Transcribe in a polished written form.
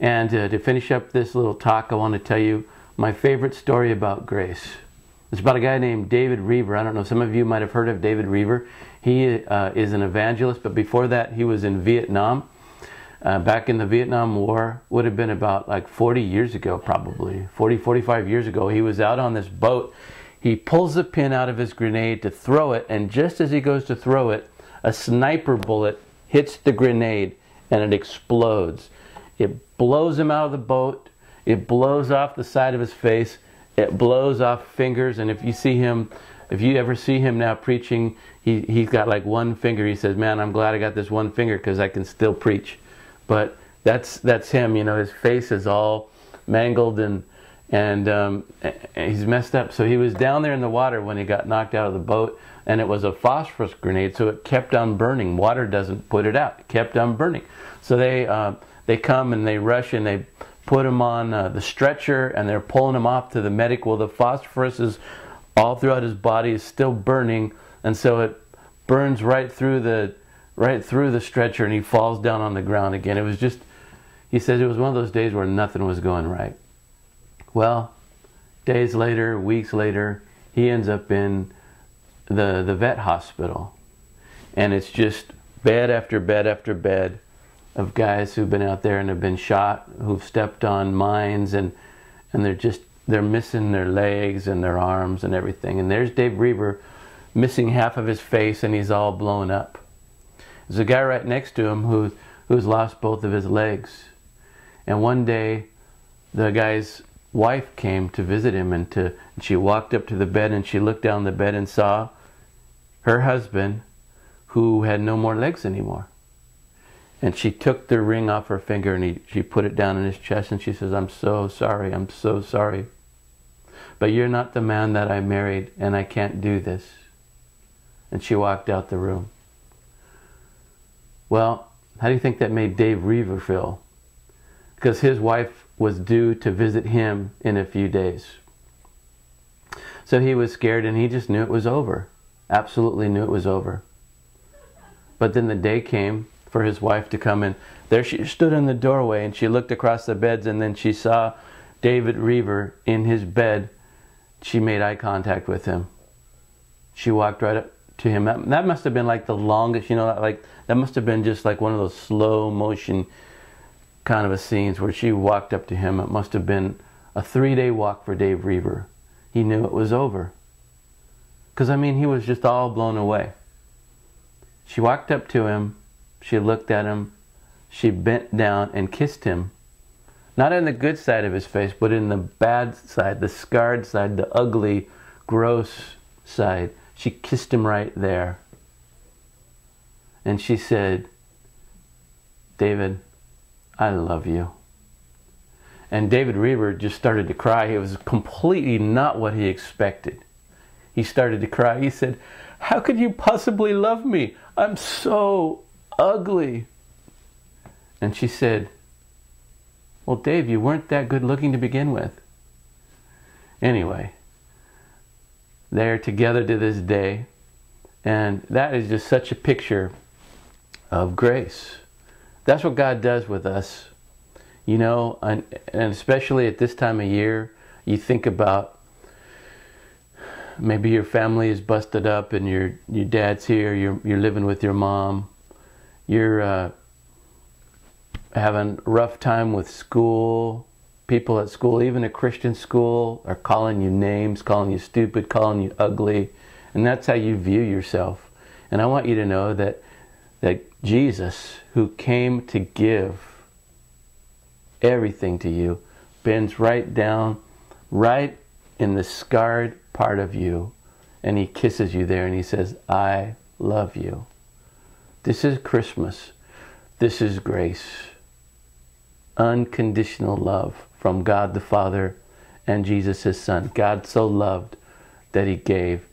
And to finish up this little talk, I want to tell you my favorite story about grace. It's about a guy named David Reaver. I don't know, some of you might have heard of David Reaver. He is an evangelist, but before that he was in Vietnam. Back in the Vietnam War, would have been about like 40 years ago, probably 45 years ago. He was out on this boat. He pulls the pin out of his grenade to throw it, and just as he goes to throw it, a sniper bullet hits the grenade and it explodes. It blows him out of the boat. It blows off the side of his face. It blows off fingers. And if you see him, if you ever see him now preaching, he's got like one finger. He says, "Man, I'm glad I got this one finger because I can still preach." But that's him. You know, his face is all mangled and he's messed up. So he was down there in the water when he got knocked out of the boat, and it was a phosphorus grenade, so it kept on burning. Water doesn't put it out. It kept on burning. So they come and they rush and they put him on the stretcher, and they're pulling him off to the medic. Well, the phosphorus is all throughout his body, is still burning, and so it burns right through the stretcher, and he falls down on the ground again. It was just, he says it was one of those days where nothing was going right. Well, days later, weeks later, he ends up in the vet hospital, and it's just bed after bed after bed of guys who've been out there and have been shot, who've stepped on mines, and they're missing their legs and their arms and everything. And there's Dave Reaver missing half of his face, and he's all blown up. There's a guy right next to him who's lost both of his legs. And one day the guy's wife came to visit him, and she walked up to the bed, and she looked down the bed and saw her husband, who had no more legs anymore. And she took the ring off her finger, and she put it down in his chest, and she says, "I'm so sorry, I'm so sorry. But you're not the man that I married, and I can't do this." And she walked out the room. Well, how do you think that made Dave Reaver feel? Because his wife was due to visit him in a few days. So he was scared, and he just knew it was over. Absolutely knew it was over. But then the day came for his wife to come in. There she stood in the doorway, and she looked across the beds, and then she saw David Reaver in his bed. She made eye contact with him. She walked right up to him. That must have been like the longest, you know, like that must have been just like one of those slow motion kind of a scenes where she walked up to him. It must have been a 3-day walk for Dave Reaver. He knew it was over. Because, I mean, he was just all blown away. She walked up to him. She looked at him. She bent down and kissed him. Not in the good side of his face, but in the bad side, the scarred side, the ugly, gross side. She kissed him right there. And she said, "David, I love you." And David Reaver just started to cry. It was completely not what he expected. He started to cry. He said, "How could you possibly love me? I'm so ugly." And she said, "Well, Dave, you weren't that good looking to begin with." Anyway, they're together to this day. And that is just such a picture of grace. That's what God does with us. You know, and especially at this time of year, you think about maybe your family is busted up and your dad's here, you're living with your mom, you're having a rough time with school, people at school, even a Christian school, are calling you names, calling you stupid, calling you ugly, and that's how you view yourself. And I want you to know that Jesus, who came to give everything to you, bends right down, right in the scarred part of you, and he kisses you there, and he says, "I love you." This is Christmas. This is grace. Unconditional love from God the Father and Jesus his Son. God so loved that he gave.